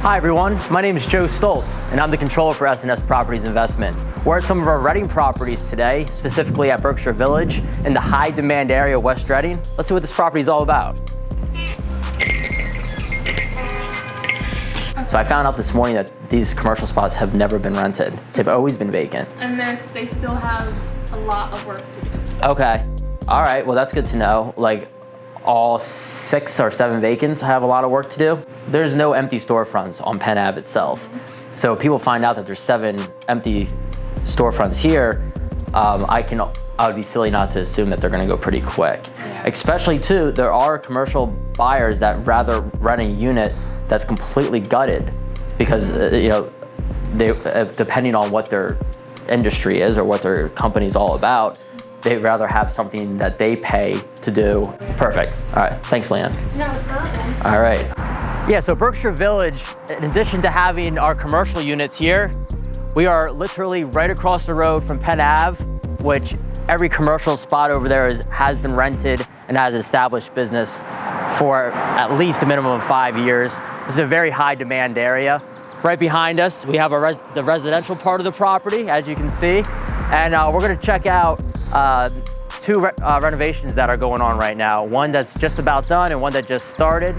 Hi everyone, my name is Joe Stoltz, and I'm the controller for S&S Properties Investment. We're at some of our Reading properties today, specifically at Berkshire Village in the high demand area of West Reading. Let's see what this property is all about. So I found out this morning that these commercial spots have never been rented. They've always been vacant. And they still have a lot of work to do. Okay, all right, well that's good to know. Like all 6 or 7 vacants have a lot of work to do. There's no empty storefronts on Penn Ave itself. So people find out that there's 7 empty storefronts here. I would be silly not to assume that they're gonna go pretty quick. Yeah. Especially too, there are commercial buyers that rather rent a unit that's completely gutted because they depending on what their industry is or what their company's all about, they'd rather have something that they pay to do. Perfect. All right, thanks, Leanne. No, it's not. All right. Yeah, so Berkshire Village, in addition to having our commercial units here, we are literally right across the road from Penn Ave, which every commercial spot over there has been rented and has established business for at least a minimum of 5 years. This is a very high demand area. Right behind us, we have the residential part of the property, as you can see. And we're gonna check out 2 renovations that are going on right now. One that's just about done and one that just started.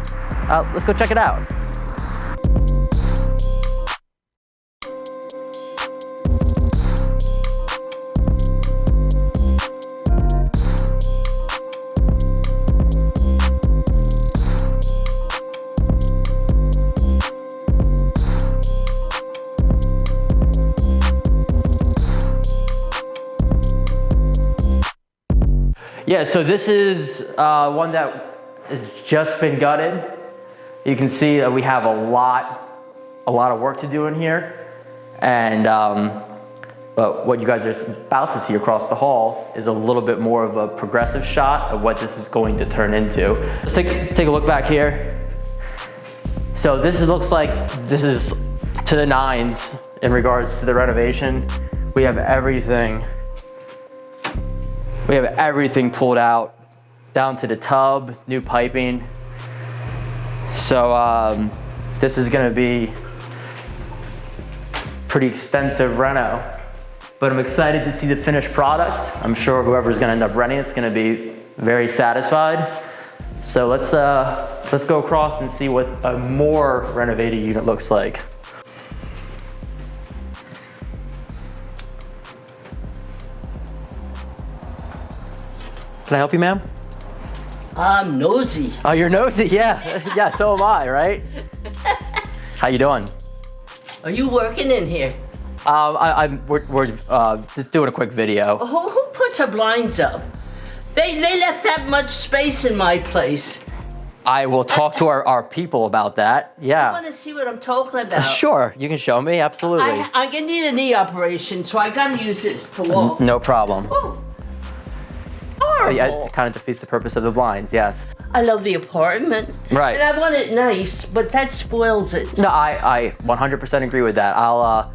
Let's go check it out. Yeah, so this is one that has just been gutted. You can see that we have a lot of work to do in here. And but what you guys are about to see across the hall is a little bit more of a progressive shot of what this is going to turn into. Let's take a look back here. So this looks like this is to the nines in regards to the renovation. We have everything. We have everything pulled out, down to the tub, new piping. So this is gonna be pretty extensive reno, but I'm excited to see the finished product. I'm sure whoever's gonna end up renting it's gonna be very satisfied. So let's go across and see what a more renovated unit looks like. Can I help you, ma'am? I'm nosy. Oh, you're nosy, yeah. Yeah, so am I, right? How you doing? Are you working in here? We're just doing a quick video. Who puts the blinds up? They left that much space in my place. I will talk to our people about that, yeah. I want to see what I'm talking about. Sure, you can show me, absolutely. I'm gonna need a knee operation, so I gotta use this to walk. No problem. Oh. Yeah, it kind of defeats the purpose of the blinds, yes. I love the apartment. Right. And I want it nice, but that spoils it. No, I 100% agree with that. I'll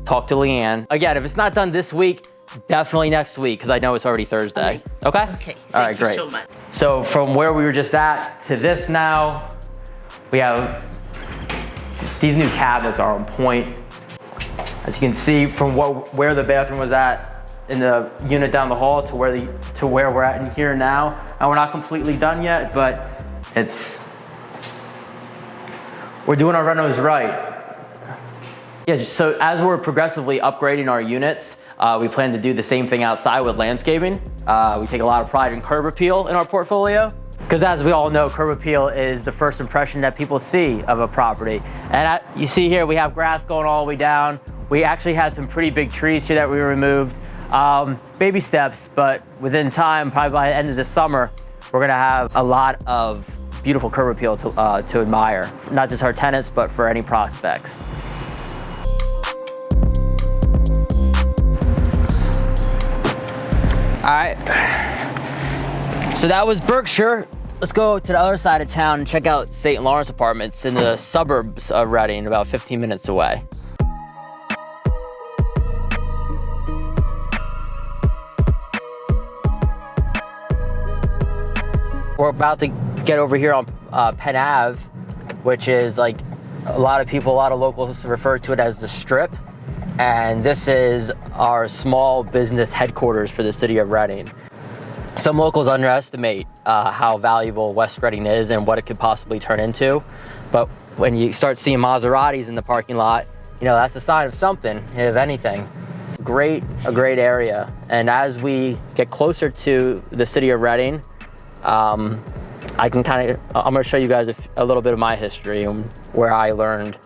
talk to Leanne. Again, if it's not done this week, definitely next week, because I know it's already Thursday. Okay? Okay. All right, great. Thank you so much. So from where we were just at to this now, we have these new cabinets are on point. As you can see from where the bathroom was at in the unit down the hall to where we're at in here now. And we're not completely done yet, but we're doing our renos right. Yeah, so as we're progressively upgrading our units, we plan to do the same thing outside with landscaping. We take a lot of pride in curb appeal in our portfolio, because as we all know, curb appeal is the first impression that people see of a property. And you see here, we have grass going all the way down. We actually had some pretty big trees here that we removed. Baby steps, but within time, probably by the end of the summer, we're gonna have a lot of beautiful curb appeal to admire, not just our tenants, but for any prospects. All right, so that was Berkshire. Let's go to the other side of town and check out St. Lawrence Apartments in the suburbs of Reading, about 15 minutes away. We're about to get over here on Penn Ave, which is like a lot of locals refer to it as the Strip, and this is our small business headquarters for the city of Reading. Some locals underestimate how valuable West Reading is and what it could possibly turn into, but when you start seeing Maseratis in the parking lot, that's a sign of something, if anything. A great area, and as we get closer to the city of Reading, I'm going to show you guys a little bit of my history and where I learned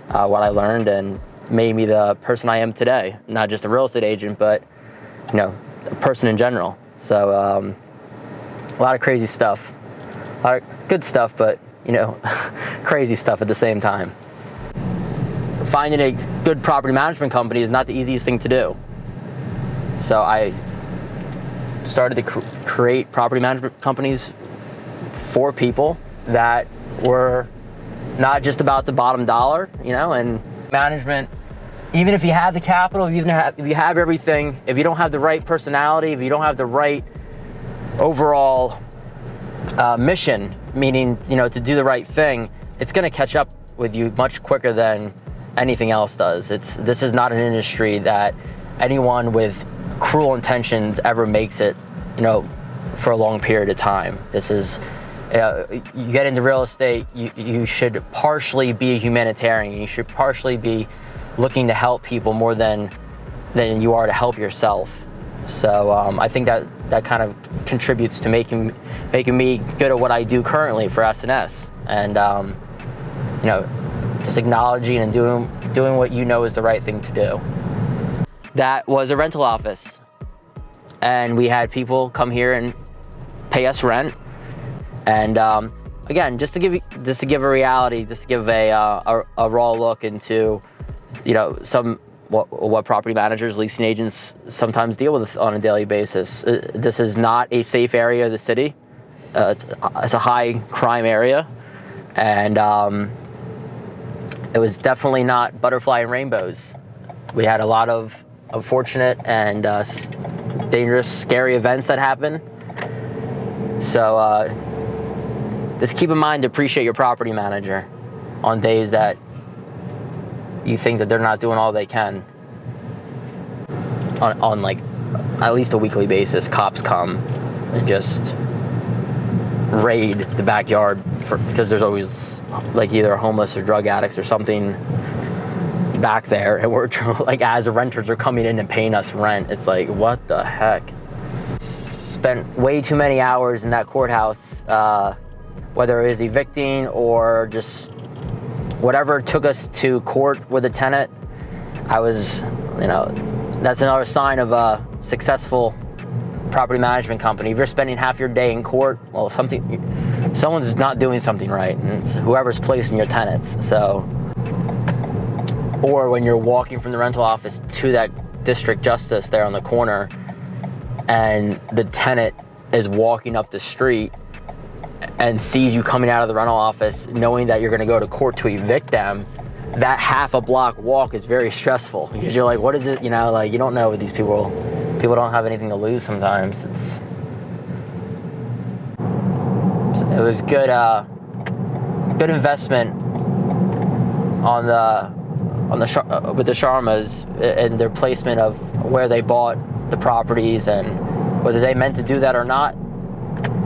what I learned and made me the person I am today. Not just a real estate agent, but a person in general. So a lot of crazy stuff, a lot of good stuff, but crazy stuff at the same time. Finding a good property management company is not the easiest thing to do. So I started to create property management companies for people that were not just about the bottom dollar, and management. Even if you have the capital, if you have everything, if you don't have the right personality, if you don't have the right overall mission, meaning to do the right thing, it's going to catch up with you much quicker than anything else does. This is not an industry that anyone with cruel intentions ever makes it, for a long period of time. This is. You get into real estate, you should partially be a humanitarian. You should partially be looking to help people more than you are to help yourself. So I think that kind of contributes to making me good at what I do currently for S&S, and just acknowledging and doing what is the right thing to do. That was a rental office, and we had people come here and pay us rent. And again, just to give a reality, just to give a raw look into, what property managers, leasing agents sometimes deal with on a daily basis. This is not a safe area of the city. It's a high crime area, and it was definitely not butterfly and rainbows. We had a lot of unfortunate and dangerous, scary events that happen. So. Just keep in mind to appreciate your property manager on days that you think that they're not doing all they can. On like at least a weekly basis, cops come and just raid the backyard because there's always like either homeless or drug addicts or something back there, and we're like, as the renters are coming in and paying us rent, it's like, what the heck? Spent way too many hours in that courthouse. Whether it was evicting or just whatever took us to court with a tenant, that's another sign of a successful property management company. If you're spending half your day in court, well, someone's not doing something right, and it's whoever's placing your tenants. So, or when you're walking from the rental office to that district justice there on the corner, and the tenant is walking up the street and sees you coming out of the rental office knowing that you're going to go to court to evict them, that half a block walk is very stressful because you're like, what is it? You don't know what these people don't have anything to lose sometimes. It was good investment with the Sharmas and their placement of where they bought the properties, and whether they meant to do that or not.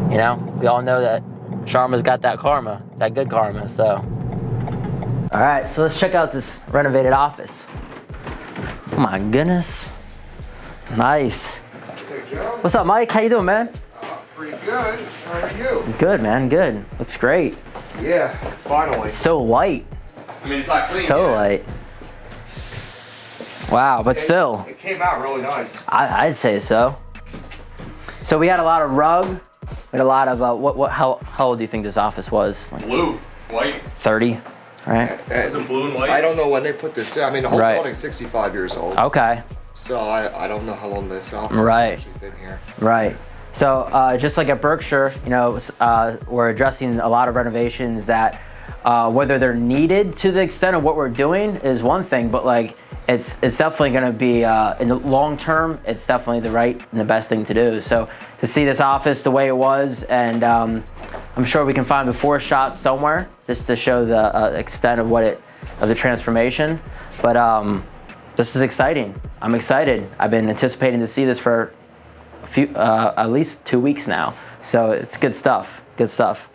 We all know that Sharma's got that karma, that good karma, so. All right, so let's check out this renovated office. Oh my goodness. Nice. Hey, Joe. What's up, Mike? How you doing, man? Pretty good. How are you? Good, man, good. Looks great. Yeah, finally. It's so light. It's not clean. So light. Wow, but still. It came out really nice. I'd say so. So we had a lot of rug. We had a lot of, how old do you think this office was? Like blue, white. 30, right? Is it blue and white? I don't know when they put this in. I mean, the whole Right. building's 65 years old. Okay. So I don't know how long this office Right. has actually been here. Right. So just like at Berkshire, we're addressing a lot of renovations that whether they're needed to the extent of what we're doing is one thing, but like it's definitely going to be in the long term. It's definitely the right and the best thing to do. So to see this office the way it was, and I'm sure we can find before shots somewhere just to show the extent of of the transformation. But this is exciting. I'm excited. I've been anticipating to see this for at least 2 weeks now. So it's good stuff. Good stuff.